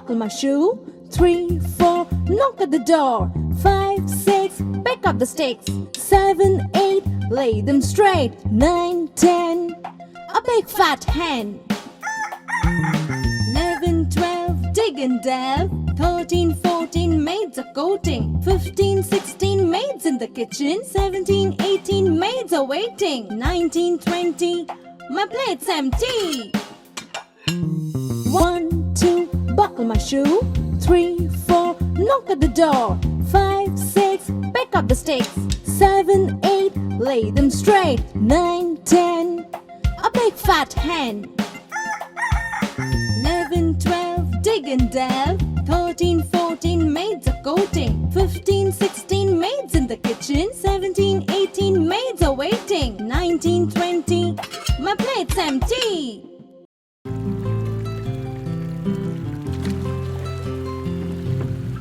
buckle my shoe. 3, 4, knock at the door. 5, 6, pick up the sticks. 7, 8, lay them straight. 9, 10, a big fat hen. 11, 12, dig and delve. 13, 14, maids are coating. 15, 16, maids in the kitchen. 17, 18, maids are waiting. 19, 20, my plate's empty. 1, 2, buckle my shoe. 3, 4, knock at the door. 5, 6, pick up the sticks. 7, 8, lay them straight. 9, 10, a big fat hen. 11, 12, dig and delve. 13, 14, maids are coating. 15, 16, maids in the kitchen. 17, 18, maids are waiting. 19, 20, my plate's empty.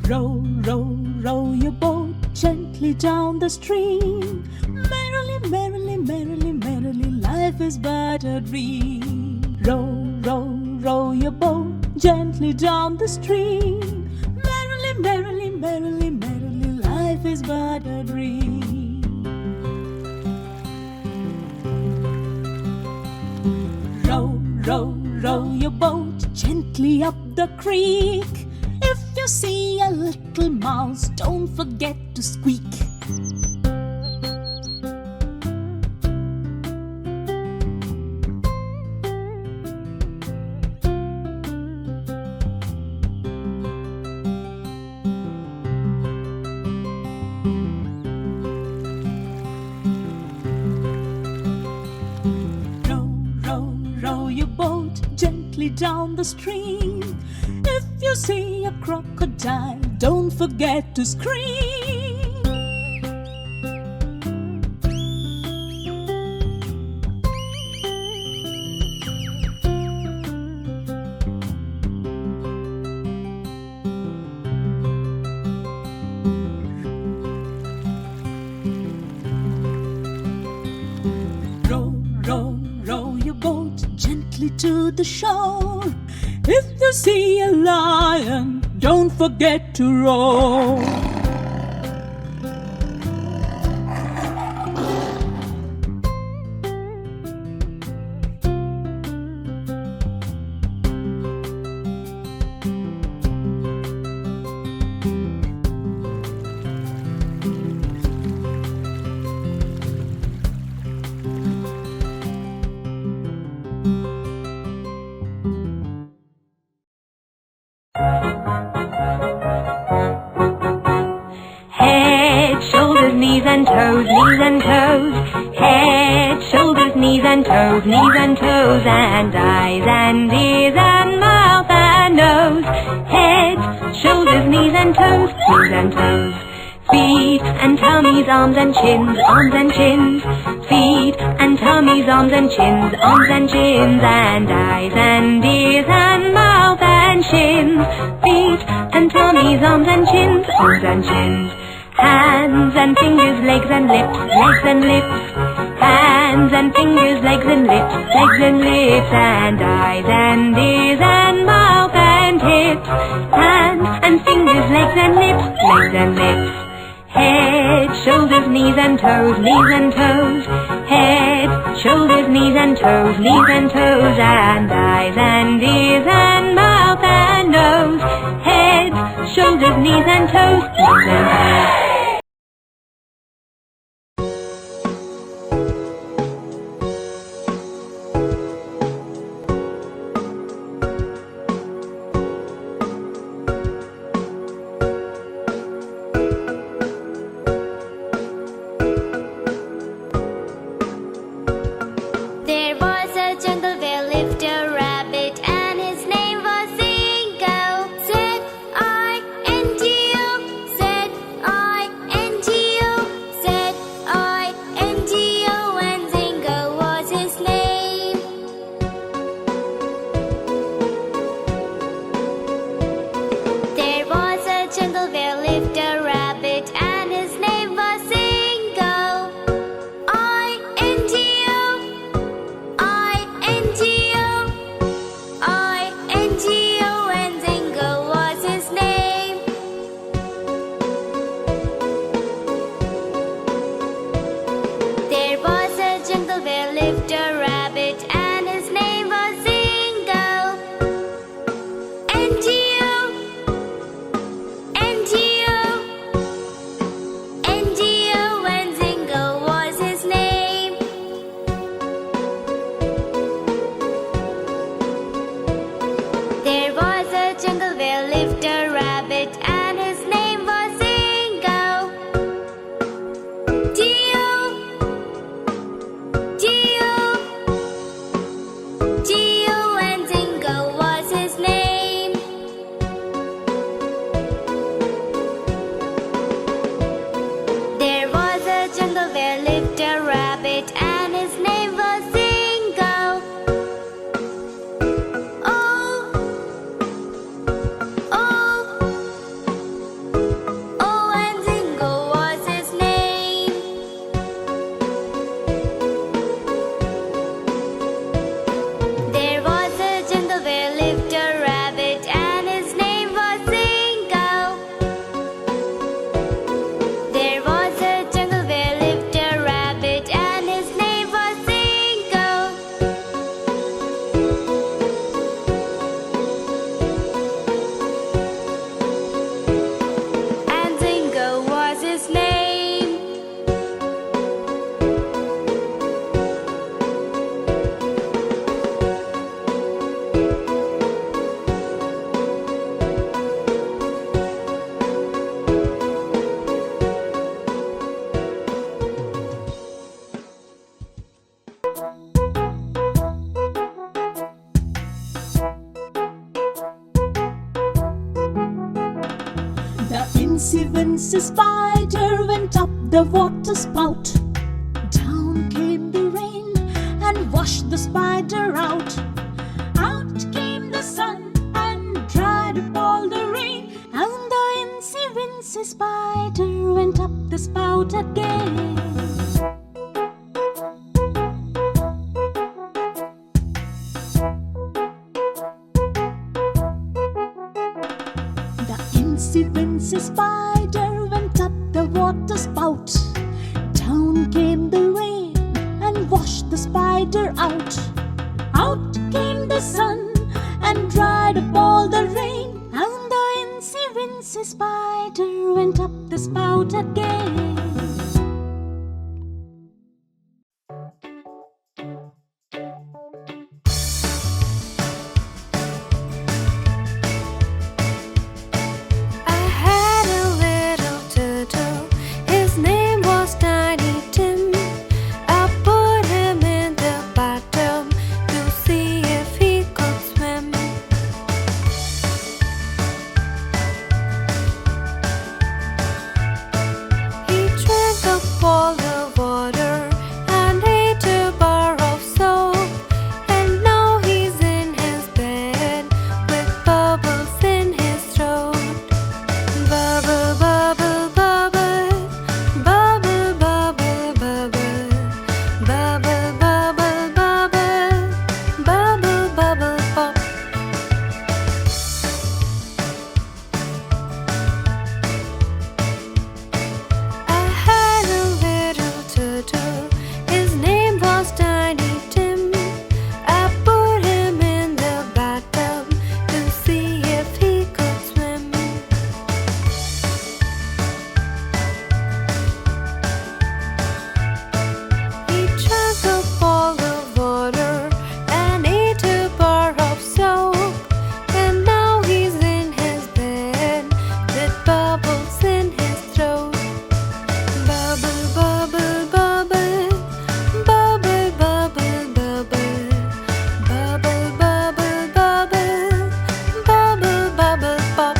Row, row, row your boat gently down the stream. Merrily, merrily, merrily, merrily, life is but a dream. Row, row, row your boat gently down the stream. Merrily, merrily, merrily, merrily, life is but a dream. Row, row, row your boat gently up the creek. If you see a little mouse, don't forget to squeak. Row, row, row your boat gently down the stream. If you see a crocodile, don't forget to scream. Row, row, row your boat gently to the shore. If you see a lion, don't forget to roar. Knees and toes, knees and toes. Head, shoulders, knees and toes, knees and toes. And eyes and ears and mouth and nose. Head, shoulders, knees and toes, knees and toes. Feet and tummies, arms and chins, arms and chins. Feet and tummies, arms and chins, arms and chins. And eyes and ears and mouth and shins. Feet and tummies, arms and chins, arms and chins. Hands and fingers, legs and lips, legs and lips. Hands and fingers, legs and lips, legs and lips. And eyes and ears and mouth and hips. Hands and fingers, legs and lips, legs and lips. Head, shoulders, knees and toes, knees and toes. Head, shoulders, knees and toes, knees and toes. And eyes and ears and mouth and nose. Head, shoulders, knees and toes, knees and toes. There was a jungle where lived a rabbit, and his name was Zingo. Z-I-N-G-O, Incy wincy spider went up the water spout. Down came the rain and washed the spider out. Out came the sun and dried up all the rain. And the Incy wincy spider went up the spout again. The Incy wincy spider went up the water spout. Down came the rain and washed the spider out. Out came the sun and dried up all the rain. And the Incy wincy spider went up the spout again. I had a little turtle, his name was Tiny Tim. I put him in the bathtub to see if he could swim. He drank up all the water and ate a bar of soap. And now he's in his bed with bubbles in his throat. Bubble, bubble, bubble, bubble, bubble, bubble, bubble, bubble, bubble, bubble, bubble, pop. I had a little turtle, his name was Tiny Tim. I put him in the bathtub to see if he could swim. He drank up all the water and ate a bar of soap. And now he's in his bed with bubbles in his throat. Bubble, bubble, bubble, bubble, bubble, bubble, bubble, bubble, bubble, bubble, bubble, pop.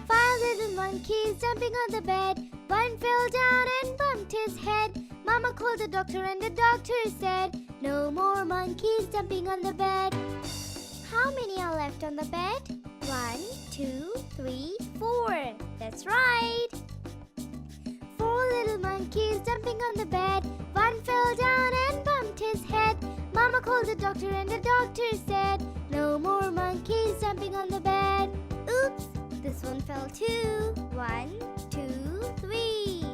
Five little monkeys jumping on the bed. One fell down and bumped his head. Mama called the doctor and the doctor said, no more monkeys jumping on the bed. How many are left on the bed? 1, 2, 3, 4. That's right. 4 little monkeys jumping on the bed. One fell down and bumped his head. Mama called the doctor and the doctor said, no more monkeys jumping on the bed. Oops, this one fell too. 1, 2, 3.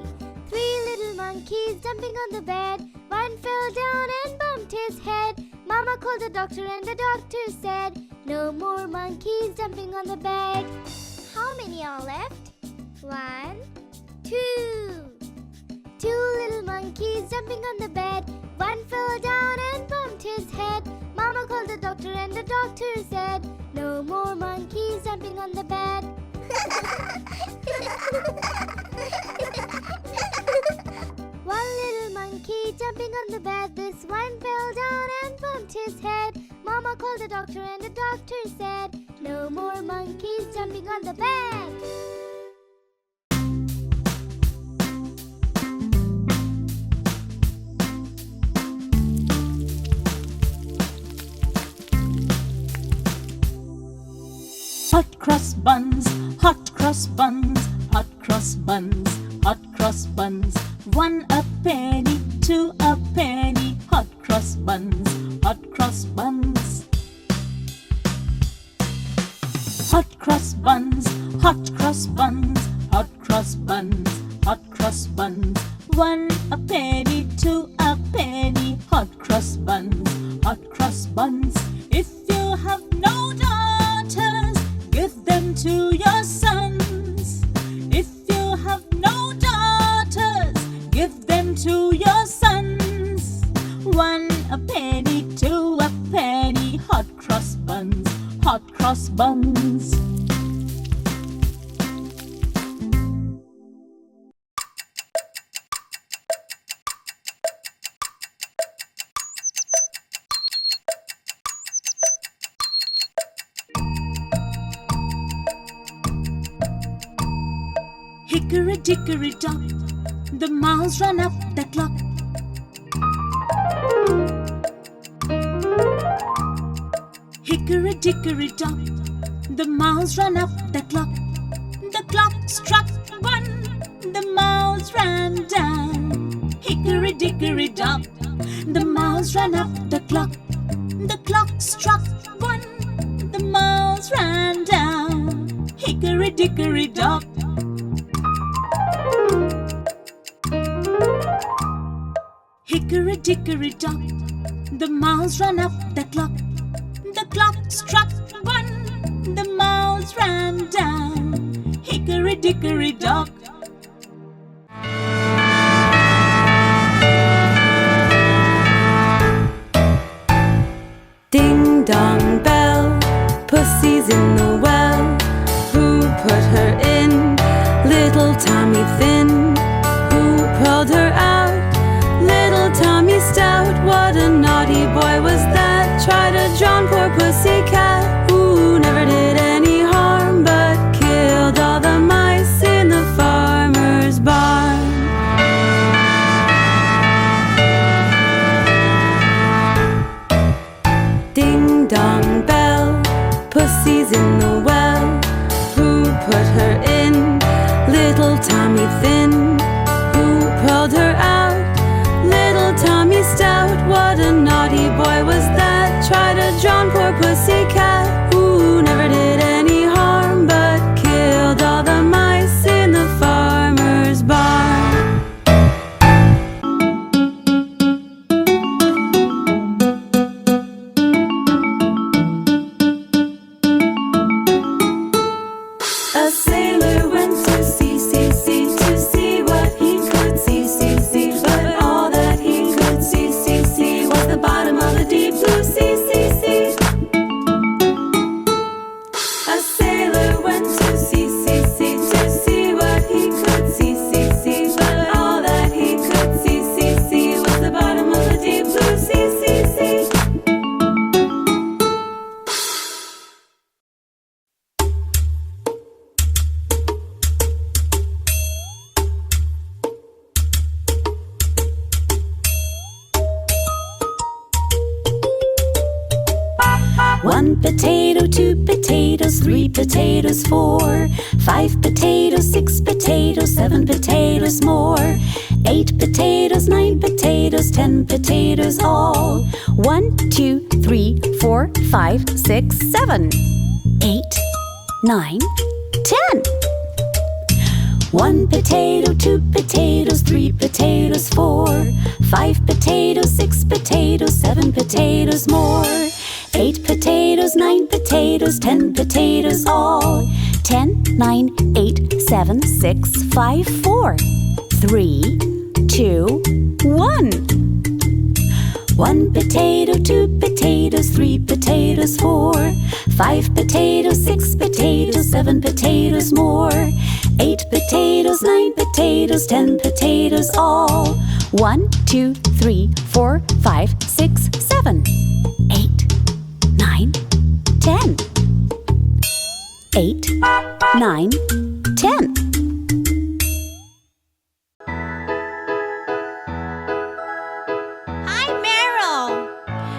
3 little monkeys jumping on the bed. One fell down and bumped his head. Mama called the doctor and the doctor said, no more monkeys jumping on the bed. How many are left? 1, 2. 2 little monkeys jumping on the bed. One fell down and bumped his head. Mama called the doctor and the doctor said, no more monkeys jumping on the bed. One little monkey jumping on the bed. This one fell down and bumped his head. Mama called the doctor and the doctor said, no more monkeys jumping on the bed. Hot cross buns, hot cross buns, hot cross buns, hot cross buns. 1 a penny, 2 a penny, hot cross buns, hot cross buns. Hot cross buns, hot cross buns, hot cross buns, hot cross buns. 1 a penny, 2 a penny, hot cross buns, hot cross buns. If you have no daughters, give them to your sons. If you have no daughters, give them to your sons. 1 a penny, 2 a penny, hot cross buns, hot cross buns. Hickory dickory dock, the mouse ran up the clock. Hickory dickory dock, the mouse ran up the clock. The clock struck one, the mouse ran down. Hickory dickory dock, the mouse ran up the clock. The clock struck one, the mouse ran down. Hickory dickory dock. Hickory dickory dock, the mouse ran up the clock. The clock struck one, the mouse ran down. Hickory dickory dock. Ding dong bell, pussy's in the well. Who put her in? Little Tommy Thin. Who pulled her out? Little Tommy Stout. What a naughty boy was that? Tried to drown poor pussycat, who never did any harm, but killed all the mice in the farmer's barn. Ding dong bell, pussy's in the well. Who put her in? Little Tommy Thin. Who pulled her out? Little Tommy Stout. What a naughty boy was that? Tried to drown poor pussycat, who never did any harm, but killed all the mice in the farmer's barn. A sailor went to sea, to see what he could see, but all that he could see was the bottom of the deep blue sea. A sailor went to sea, to see what he could see, but all that he could see was the bottom of the deep blue sea. One potato, two potatoes, three potatoes, four, five potatoes, six potatoes, seven potatoes more, 8 potatoes, 9 potatoes, 10 potatoes all. 1, 2, 3, 4, 5, 6, 7, 8, 9, 10. 1 potato, 2 potatoes, 3 potatoes, 4, 5 potatoes, 6 potatoes, 7 potatoes more, 8 potatoes, 9 potatoes, 10 potatoes all. 10, 9, 8, 7, 6, 5, 4, 3, 2, 1. 1 potato, 2 potatoes, 3 potatoes, 4, 5 potatoes, 6 potatoes, 7 potatoes more, 8 potatoes, 9 potatoes, 10 potatoes all. 1, 2, 3, 4, 5, 6, 7, 8, 9, 10. 8, 9, 10. Hi, Meryl.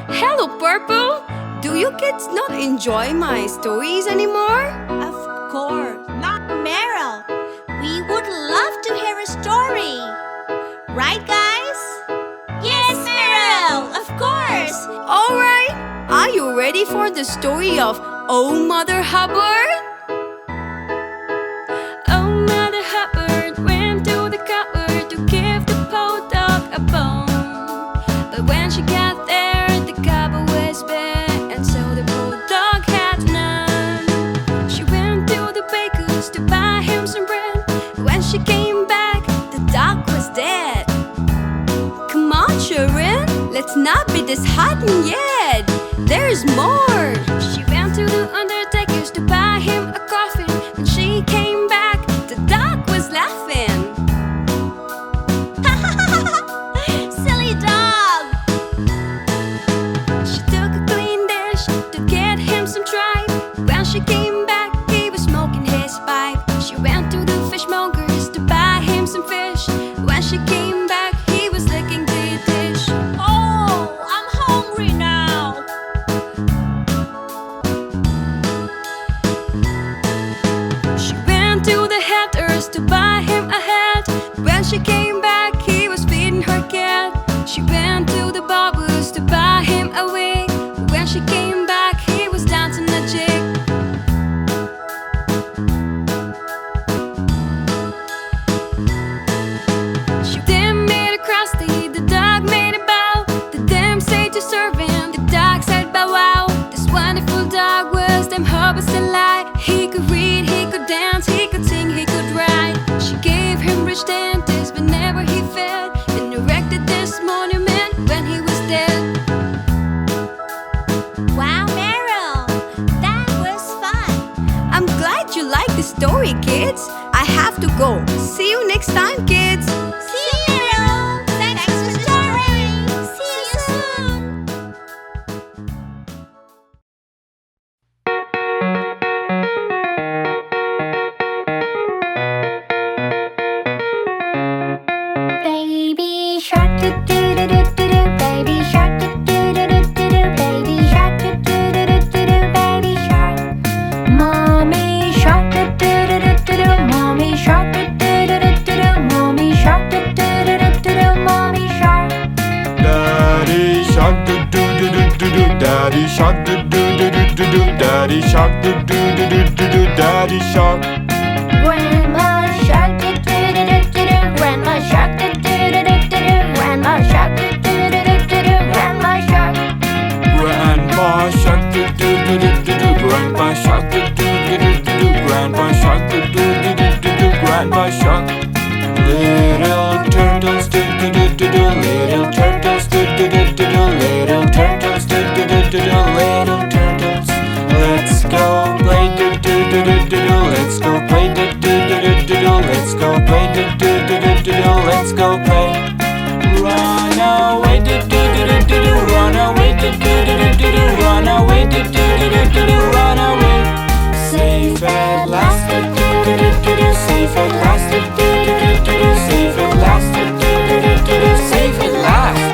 Hello, Purple! Do you kids not enjoy my stories anymore? Of course, not Meryl. We would love to hear a story. Right, guys? Yes, Meryl, of course. Alright, are you ready for the story of Oh Mother Hubbard? Oh Mother Hubbard went to the cupboard to give the poor dog a bone. But when she got there, the cupboard was bare, and so the poor dog had none. She went to the baker's to buy him some bread. When she came back, the dog was dead. Come on, children, let's not be disheartened yet. There's more. She went to the undertaker's to buy him a coffin. When she came back, the dog was laughing. Silly dog. She took a clean dish to get him some tripe. When she came back, he was smoking his pipe. She went to the fishmonger's to buy she came back, he was licking the dish. Oh, I'm hungry now. She went to the hatters to buy him a hat. When she came back, he was feeding her cat. She went to the barbers to buy him a wig. When she came back, he was dancing a jig. She then made a crusty, the dog made a bow. The dame said to serve him, the dog said bow wow. This wonderful dog was Dame Hubbard's delight. He could read, he could dance, he could sing, he could write. She gave him rich dentists whenever he fed, and erected this monument when he was dead. Wow, Meryl, that was fun. I'm glad you like the story, kids. I have to go. See you next time, kids. See you, Meryl. Thanks for the story. See you soon. Baby shark do do do do do do. Baby shark do do do do do do. Baby shark do do do do do do. Baby shark. Mommy shark do do do do do do. Mommy shark do do do do do do. Mommy shark do do do do do do. Mommy shark. Daddy shark do do do do do do. Daddy shark do do do do do do. Daddy shark do do do do do do. Daddy shark. Grandma shark do do do do do do. Grandma shark do do do do do do. Grandma shark do do do do do do. Grandma shark. Grandpa shark do do do do do do. Grandpa shark do do do do do do. Grandpa shark do do do do do do. Grandpa shark. Little turtles do do do do do. Little turtles do do do do do. Little turtles do do do do do. Little turtles. Let's go play do do do do do do. Let's go play do do do do do do. Let's go play do do do do do do. Let's go play. Run away do do do do do do. Run away do do do do do do. Run away do do do do do do. Run away. Safe at last do do do do do do. Safe at last do do do do do do. Safe at last do do do do do do. Safe at last.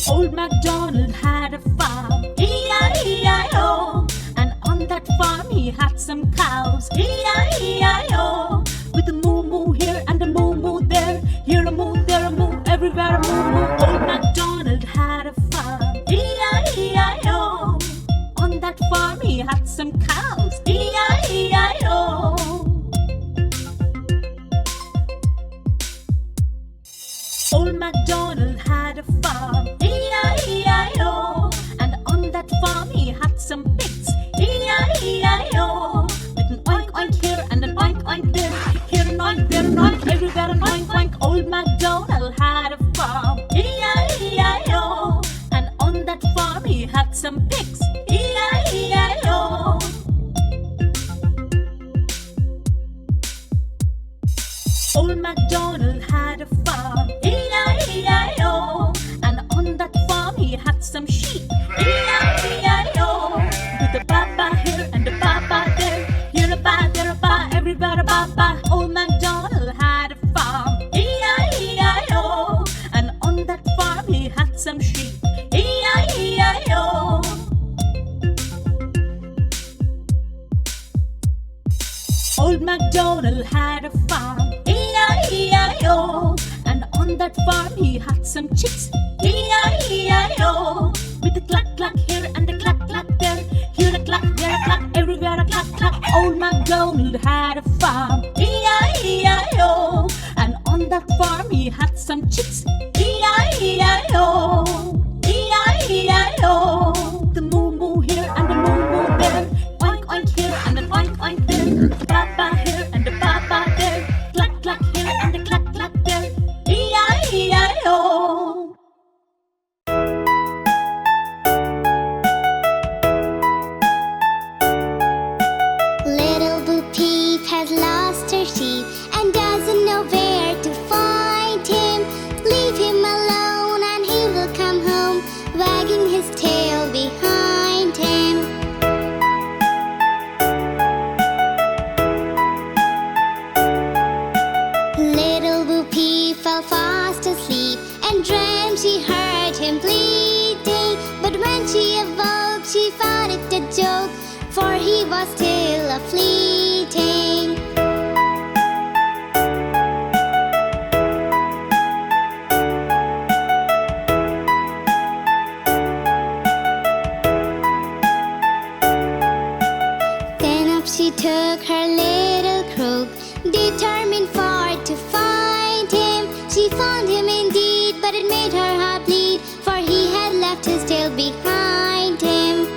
Old MacDonald had a farm, E-I-E-I-O. And on that farm he had some cows, E-I-E-I-O. With a moo-moo here and a moo-moo there. Here a moo, there a moo, everywhere a moo-moo. Old MacDonald had a farm, E-I-E-I-O. On that farm he had some cows, E-I-E-I-O. Old MacDonald had a farm, E-I-E-I-O. And on that farm he had some pigs, E-I-E-I-O. With an oink oink here and an oink oink there. Here an oink, there an oink, everywhere an oink oink. Old MacDonald had a farm, E-I-E-I-O. And on that farm he had some pigs, E-I-E-I-O. Old MacDonald had a farm, E-I-E-I-O. And on that farm he had some sheep, E-I-E-I-O. With a ba-ba here and a ba-ba there. Here a ba, there a ba, everywhere a ba-ba. Old MacDonald had a farm, E-I-E-I-O. And on that farm he had some sheep, E-I-E-I-O. Old MacDonald had a farm, E-I-E-I-O. And on that farm he had some chicks, E-I-E-I-O. With a clack clack here and a clack clack there. Here a clack, there a clack, everywhere a clack clack. Old MacDonald had a farm, E-I-E-I-O. And on that farm he had some chicks, E-I-E-I-O. E-I-E-I-O. The moo moo here and the moo moo there. Oink oink here and an oink oink there. Ba-ba here and a ba-ba there. Clack clack here and a clack clack there. E-I-E-I-O. Little Bo Peep sheep and doesn't know where to find him. Leave him alone and he will come home, wagging his tail behind him. Little Bo Peep fell fast asleep and dreamed she heard him bleating. But when she awoke, she found it a joke, for he was still a-fleeting. Then up she took her little crook, determined for to find him. She found him indeed, but it made her heart bleed, for he had left his tail behind him.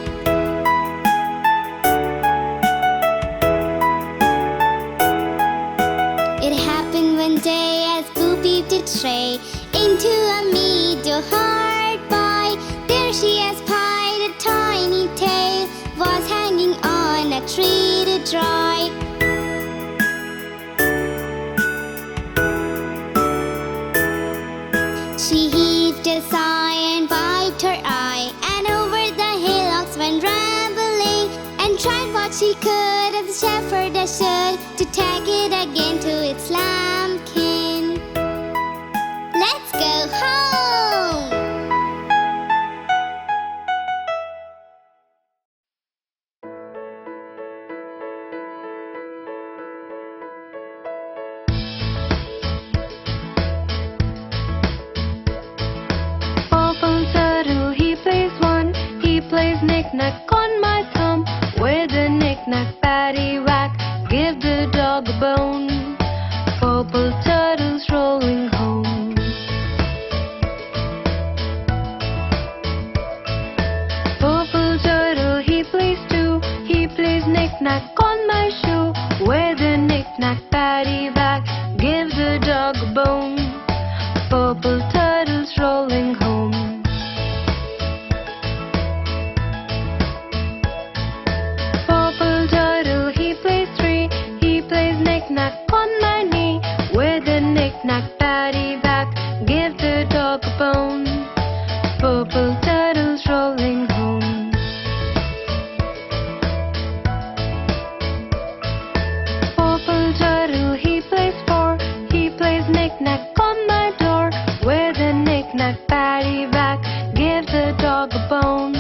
It happened one day as Bo Peep did stray into a meadow hard by. There she espied a tiny tail was hanging on a tree to dry. She heaved a sigh and wiped her eye, and over the hillocks went rambling, and tried what she could as a shepherd should to tag it again to its lambkin. Let's go home! Purple turtle, he plays one. He plays knick-knack on my thumb. With a knick-knack, paddywhack, give the dog a bone. Purple turtle's rolling home. Purple turtle, he plays two. He plays knick-knack on my shoe. With a knick-knack, paddywhack, give the dog a bone. Purple turtle's rolling home. Purple turtle, he plays three. He plays knick-knack on my knee. With a knick-knack, paddywhack, give the dog a bone. Purple turtle's rolling home. Purple turtle, he plays four. He plays knick-knack on my door. With a knick-knack, paddywhack, give the dog a bone.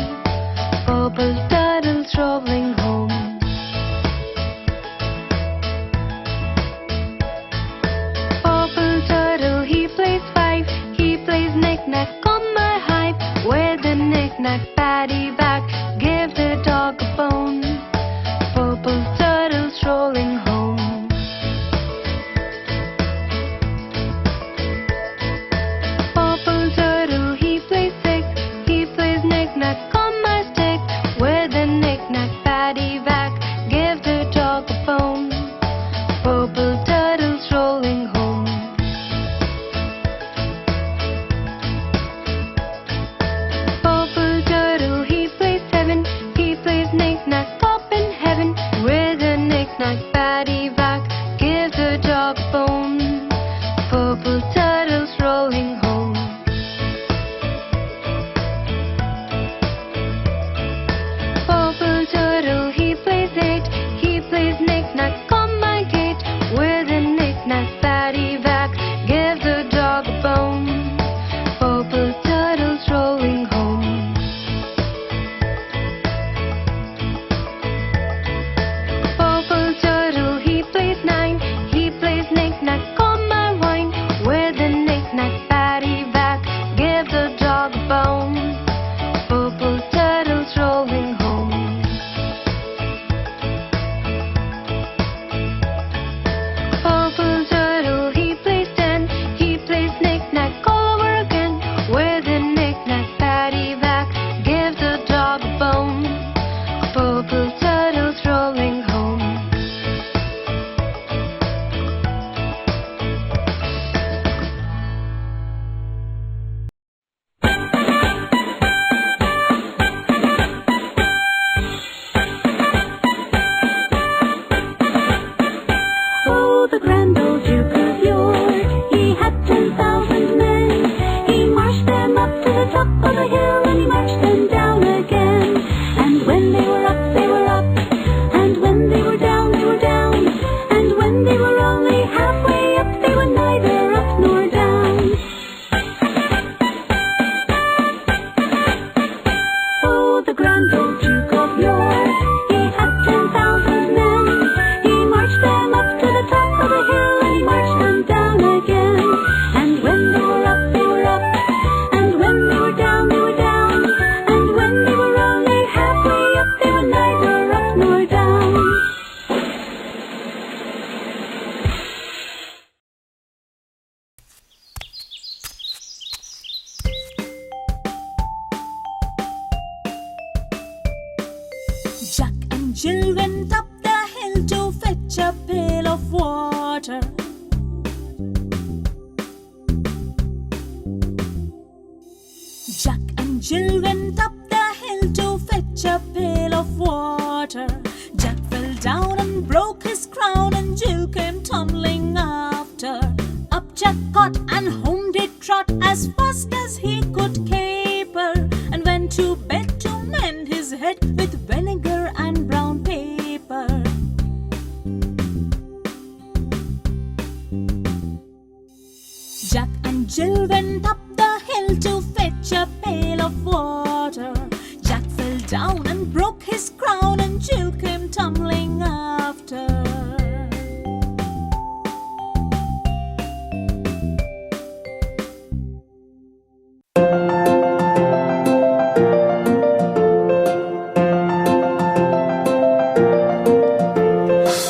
Purple turtle's rolling home. Purple turtle, he plays five. He plays knick-knack on my hive. With a knick-knack, paddywhack, give the dog a bone. Purple turtle's rolling home. Purple turtle, he plays six. He plays knick-knack on my stick. With a knick-knack, paddywhack, give the dog a bone. Purple turtle's rolling home. Purple turtle, he plays seven. He plays knick-knack up in heaven. With a knick-knack, paddywhack, give the dog a bone. Purple turtle's rolling home. Purple turtle, he plays eight. He plays knick-knack on my gate. With a knick-knack, paddywhack, give the dog a bone. Purple turtle's rolling home. Purple turtle, he plays nine. He plays knick-knack on my wine. With a knick-knack, paddywhack, give the dog a bone. Purple turtle's rolling home. Jill went up the hill to fetch a pail of water. Jack and Jill went up the hill to fetch a pail of water. Jack fell down and broke his crown, and Jill came tumbling after. Up Jack got and home did trot as fast as he could caper, and went to bed to mend his head with vinegar and brown paper. Jack and Jill went up the hill to fetch a pail of water. Jack fell down and broke his crown, and Jill came tumbling after.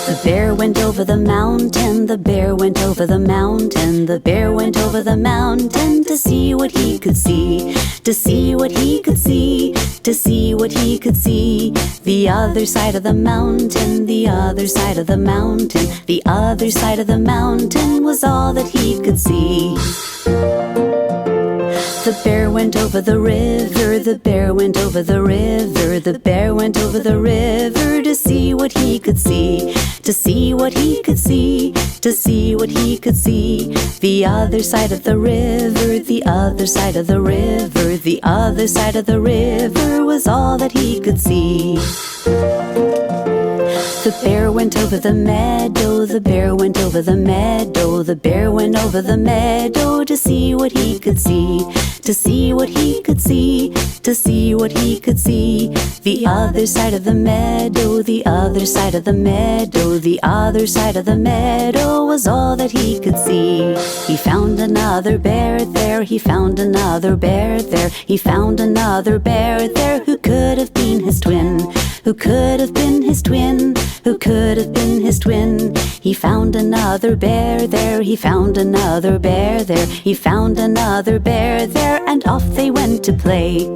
The bear went over the mountain, the bear went over the mountain, the bear went over the mountain to see what he could see, to see what he could see, to see what he could see. The other side of the mountain, the other side of the mountain, the other side of the mountain was all that he could see. The bear went over the river, the bear went over the river, the bear went over the river to see what he could see, to see what he could see, to see what he could see. The other side of the river, the other side of the river, the other side of the river was all that he could see. The bear went over the meadow, the bear went over the meadow, the bear went over the meadow to see what he could see, to see what he could see, to see what he could see. The other side of the meadow, the other side of the meadow, the other side of the meadow was all that he could see. He found another bear there, he found another bear there, he found another bear there who could have been his twin, who could have been his twin, who could have been his twin. He found another bear there, he found another bear there, he found another bear there, and off they went to play.